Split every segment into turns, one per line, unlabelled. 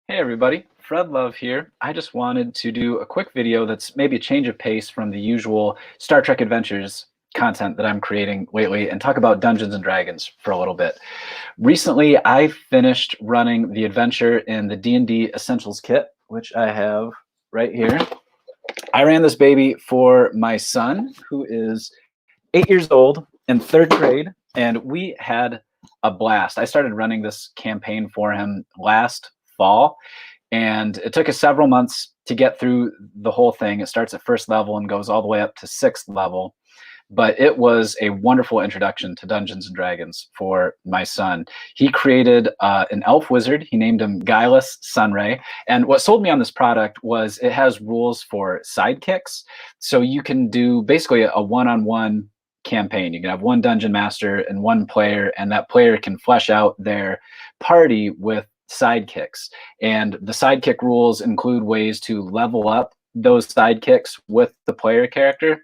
Hey everybody, Fred Love here. I just wanted to do a quick video that's maybe a change of pace from the usual Star Trek Adventures content that I'm creating lately and talk about Dungeons and Dragons for a little bit. Recently, I finished running the adventure in the D&D Essentials Kit, which I have right here. I ran this baby for my son, who is 8 years old in third grade, and we had a blast. I started running this campaign for him last fall, and it took us several months to get through the whole thing. It starts at first level and goes all the way up to sixth level. But it was a wonderful introduction to Dungeons and Dragons for my son. He created an elf wizard. He named him Guileless Sunray. And what sold me on this product was it has rules for sidekicks. So you can do basically a one-on-one campaign. You can have one dungeon master and one player, and that player can flesh out their party with sidekicks. And the sidekick rules include ways to level up those sidekicks with the player character,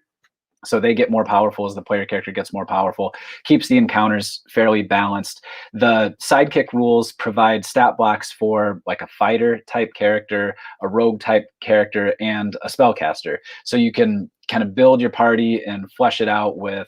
so they get more powerful as the player character gets more powerful, keeps the encounters fairly balanced. The sidekick rules provide stat blocks for like a fighter type character, a rogue type character, and a spellcaster. So you can kind of build your party and flesh it out with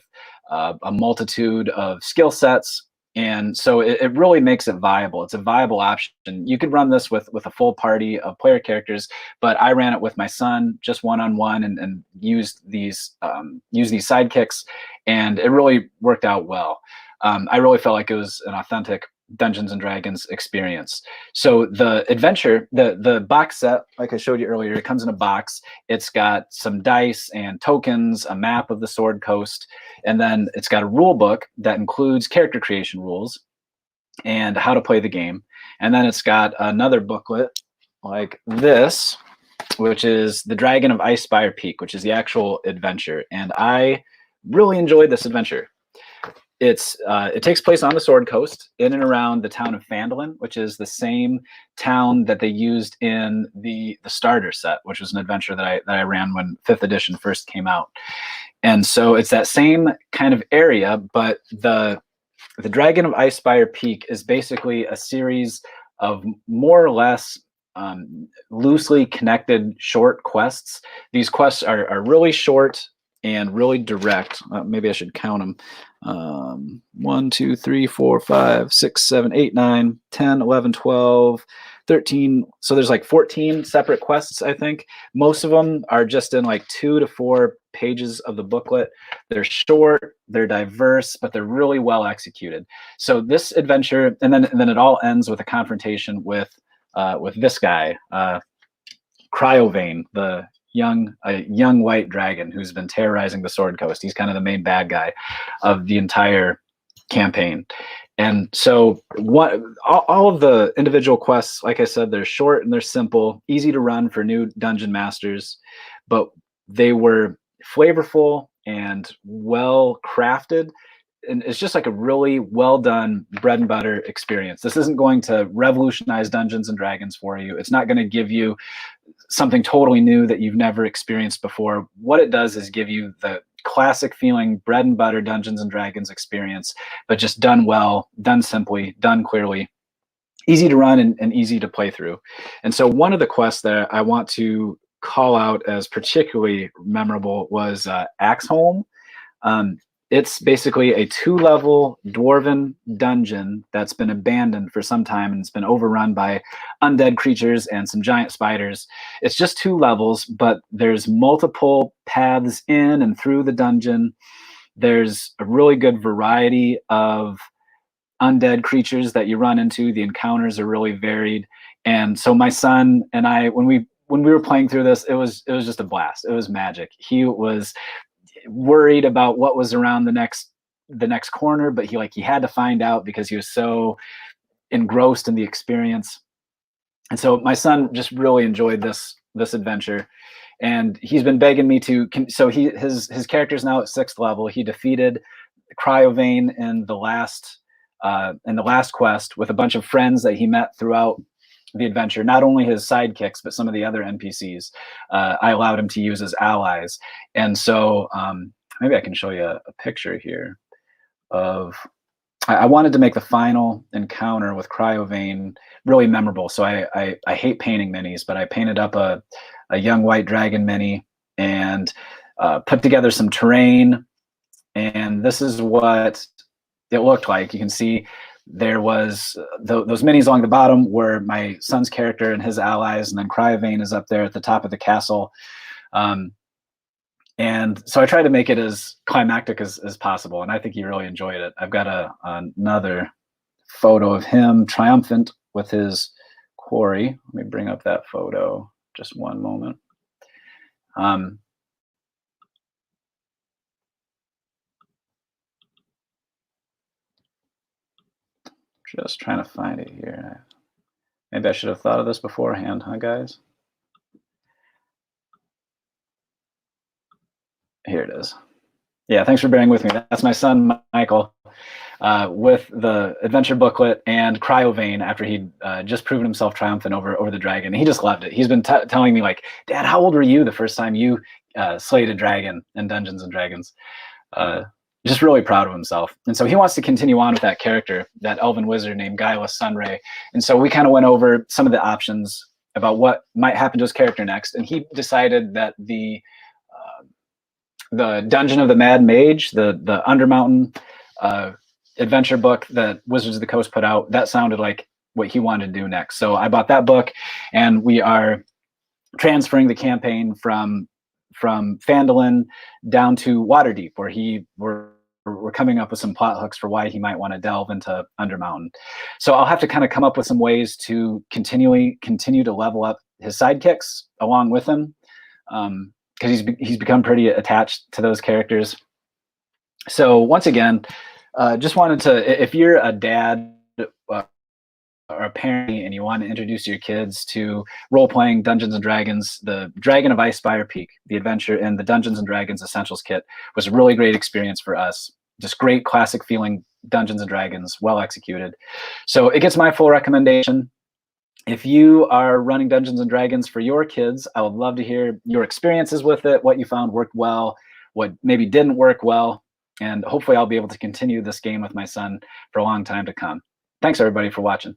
a multitude of skill sets. And so it really makes it viable. It's a viable option. You could run this with a full party of player characters, but I ran it with my son, just one-on-one, and used these sidekicks, and it really worked out well. I really felt like it was an authentic Dungeons and Dragons experience. So the adventure, the box set, like I showed you earlier, it comes in a box. It's got some dice and tokens, a map of the Sword Coast, and then it's got a rule book that includes character creation rules and how to play the game. And then it's got another booklet like this, which is The Dragon of Icespire Peak, which is the actual adventure. And I really enjoyed this adventure. It takes place on the Sword Coast, in and around the town of Phandalin, which is the same town that they used in the starter set, which was an adventure that I ran when 5th edition first came out. And so it's that same kind of area, but the Dragon of Icespire Peak is basically a series of more or less loosely connected short quests. These quests are really short and really direct. Maybe I should count them. 1, 2, 3, 4, 5, 6, 7, 8, 9, 10, 11, 12, 13. So there's like 14 separate quests, I think. Most of them are just in like 2 to 4 pages of the booklet. They're short, they're diverse, but they're really well executed. So this adventure, and then it all ends with a confrontation with this guy, Cryovane, the young white dragon who's been terrorizing the Sword Coast. He's kind of the main bad guy of the entire campaign. And so all of the individual quests, like I said, they're short and they're simple, easy to run for new dungeon masters, but they were flavorful and well crafted. And it's just like a really well done bread and butter experience. This isn't going to revolutionize Dungeons and Dragons for you. It's not going to give you something totally new that you've never experienced before. What it does is give you the classic feeling bread and butter Dungeons and Dragons experience, but just done well, done simply, done clearly, easy to run and easy to play through. And so one of the quests that I want to call out as particularly memorable was Axholm. It's basically a 2-level dwarven dungeon that's been abandoned for some time, and it's been overrun by undead creatures and some giant spiders. It's just 2 levels, but there's multiple paths in and through the dungeon. There's a really good variety of undead creatures that you run into. The encounters are really varied. And so my son and I, when we were playing through this, it was just a blast. It was magic. He was worried about what was around the next corner, but he had to find out because he was so engrossed in the experience. And so my son just really enjoyed this adventure, and he's been begging me to. So his character's now at 6th level. He defeated Cryovane in the last quest with a bunch of friends that he met throughout the adventure, not only his sidekicks, but some of the other NPCs. I allowed him to use as allies. And so maybe I can show you a picture here of I wanted to make the final encounter with Cryovane really memorable. So I hate painting minis, but I painted up a young white dragon mini and put together some terrain. And this is what it looked like. You can see there was those minis along the bottom were my son's character and his allies, and then Cryovane is up there at the top of the castle. And so I tried to make it as climactic as possible, and I think he really enjoyed it. I've got another photo of him triumphant with his quarry. Let me bring up that photo. Just one moment. Just trying to find it here. Maybe I should have thought of this beforehand, huh, guys? Here it is. Yeah, thanks for bearing with me. That's my son, Michael, with the adventure booklet and Cryovane after he'd just proven himself triumphant over the dragon. He just loved it. He's been telling me, like, Dad, how old were you the first time you slayed a dragon in Dungeons and Dragons? Just really proud of himself. And so he wants to continue on with that character, that elven wizard named Guileless Sunray. And so we kind of went over some of the options about what might happen to his character next. And he decided that the Dungeon of the Mad Mage, the Undermountain adventure book that Wizards of the Coast put out, that sounded like what he wanted to do next. So I bought that book, and we are transferring the campaign from Phandalin down to Waterdeep, where we're coming up with some plot hooks for why he might want to delve into Undermountain. So I'll have to kind of come up with some ways to continue to level up his sidekicks along with him, because he's become pretty attached to those characters. So once again, just wanted to, if you're a dad or a parent and you want to introduce your kids to role-playing Dungeons and Dragons, the Dragon of Icespire Peak, the adventure in the Dungeons and Dragons Essentials Kit, was a really great experience for us. Just great classic feeling Dungeons and Dragons, well executed. So it gets my full recommendation. If you are running Dungeons and Dragons for your kids, I would love to hear your experiences with it, what you found worked well, what maybe didn't work well, and hopefully I'll be able to continue this game with my son for a long time to come. Thanks everybody for watching.